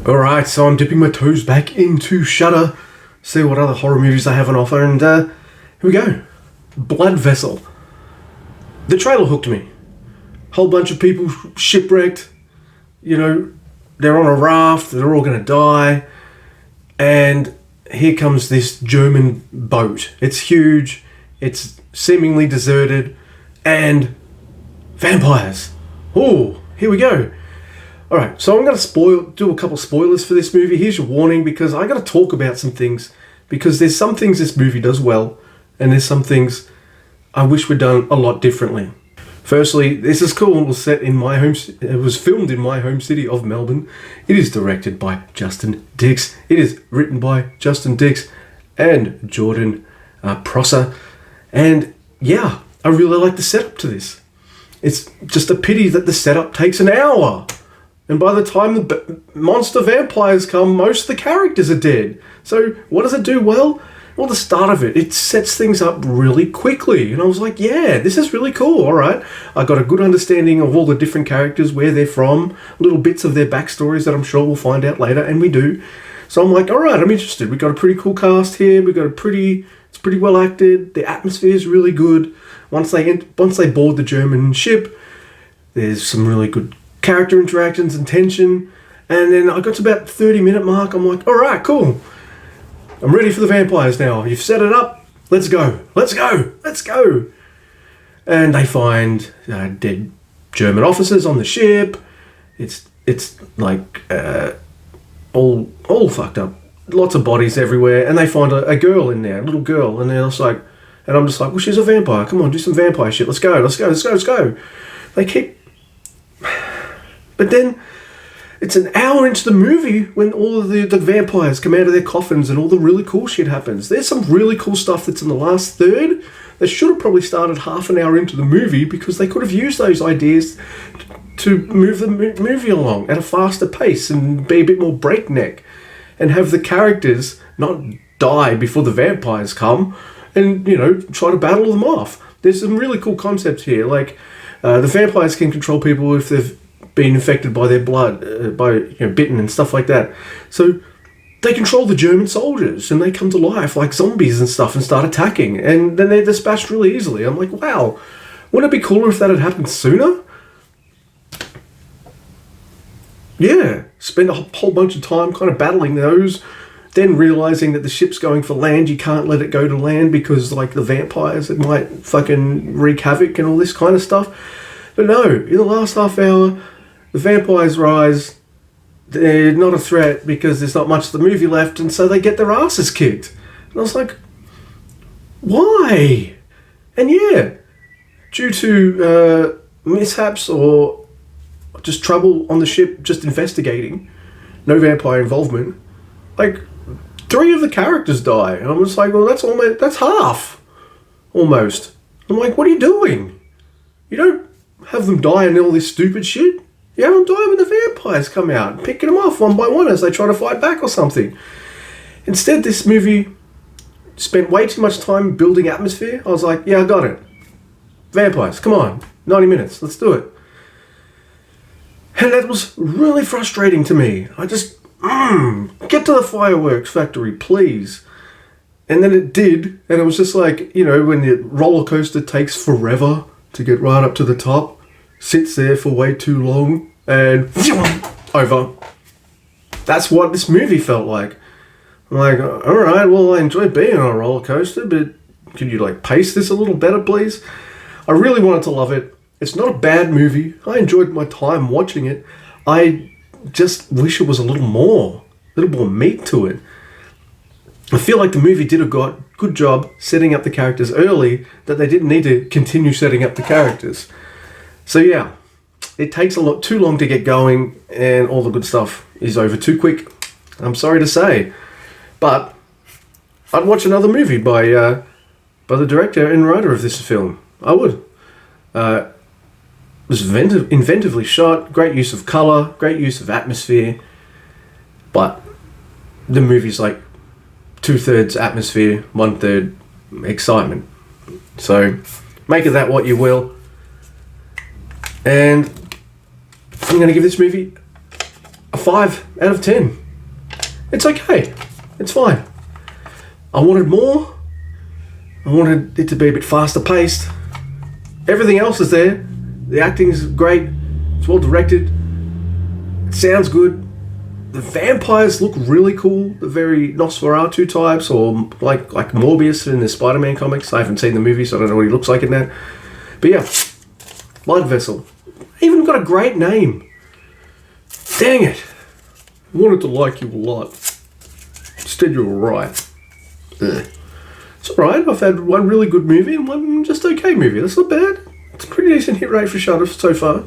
Alright, so I'm dipping my toes back into Shudder, see what other horror movies they have on offer, and here we go. Blood Vessel. The trailer hooked me. Whole bunch of people shipwrecked, they're on a raft, they're all gonna die, and here comes this German boat. It's huge, it's seemingly deserted, and vampires. Oh, here we go. Alright, so I'm going to do a couple spoilers for this movie. Here's your warning, because I got to talk about some things, because there's some things this movie does well, and there's some things I wish were done a lot differently. Firstly, this is cool. It was filmed in my home city of Melbourne. It is directed by Justin Dix. It is written by Justin Dix and Jordan Prosser. And yeah, I really like the setup to this. It's just a pity that the setup takes an hour. And by the time the monster vampires come, most of the characters are dead. So what does it do well? Well, the start of it sets things up really quickly. And I was like, yeah, this is really cool. All right. I got a good understanding of all the different characters, where they're from, little bits of their backstories that I'm sure we'll find out later. And we do. So I'm like, all right, I'm interested. We got a pretty cool cast here. We got it's pretty well acted. The atmosphere is really good. Once they board the German ship, there's some really good character interactions and tension, and then I got to about 30-minute mark. I'm like, all right, cool. I'm ready for the vampires now. You've set it up. Let's go. And they find dead German officers on the ship. It's like all fucked up. Lots of bodies everywhere, and they find a girl in there, a little girl, and they're just like, and I'm just like, well, she's a vampire. Come on, do some vampire shit. Let's go. They keep. But then it's an hour into the movie when all of the vampires come out of their coffins and all the really cool shit happens. There's some really cool stuff that's in the last third that should have probably started half an hour into the movie, because they could have used those ideas to move the movie along at a faster pace and be a bit more breakneck and have the characters not die before the vampires come and, try to battle them off. There's some really cool concepts here. Like, the vampires can control people if they've been infected by their blood, bitten and stuff like that. So they control the German soldiers, and they come to life like zombies and stuff and start attacking, and then they're dispatched really easily. I'm like, wow, wouldn't it be cooler if that had happened sooner? Yeah, spend a whole bunch of time kind of battling those, then realizing that the ship's going for land, you can't let it go to land because, like, the vampires, it might fucking wreak havoc and all this kind of stuff. But no, in the last half hour, the vampires rise. They're not a threat because there's not much of the movie left, and so they get their asses kicked. And I was like, why? And yeah, due to mishaps or just trouble on the ship, just investigating, no vampire involvement, like, 3 of the characters die. And I'm just like, well, that's half, almost. I'm like, what are you doing? You don't have them die in all this stupid shit. You have them die when the vampires come out, picking them off one by one as they try to fight back or something. Instead, this movie spent way too much time building atmosphere. I was like, yeah, I got it. Vampires, come on. 90 minutes, let's do it. And that was really frustrating to me. I just, get to the fireworks factory, please. And then it did, and it was just like, when the roller coaster takes forever to get right up to the top, sits there for way too long, and over. That's what this movie felt like. I'm like, alright, well, I enjoy being on a roller coaster, but could you, pace this a little better, please? I really wanted to love it. It's not a bad movie. I enjoyed my time watching it. I just wish it was a little more meat to it. I feel like the movie did a good job setting up the characters early, that they didn't need to continue setting up the characters. So yeah, it takes a lot too long to get going, and all the good stuff is over too quick. I'm sorry to say. But I'd watch another movie by the director and writer of this film. I would. It was inventively shot, great use of colour, great use of atmosphere, but the movie's like 2/3 atmosphere, 1/3 excitement. So make of that what you will. And I'm going to give this movie a 5 out of 10. It's okay. It's fine. I wanted more. I wanted it to be a bit faster paced. Everything else is there. The acting is great. It's well directed. It sounds good. The vampires look really cool. The very Nosferatu types, or like Morbius in the Spider-Man comics. I haven't seen the movie, so I don't know what he looks like in that. But yeah, Blood Vessel. Even got a great name. Dang it. I wanted to like you a lot. Instead you were right. Ugh. It's alright. I've had one really good movie and one just okay movie. That's not bad. It's a pretty decent hit rate for Shudder so far.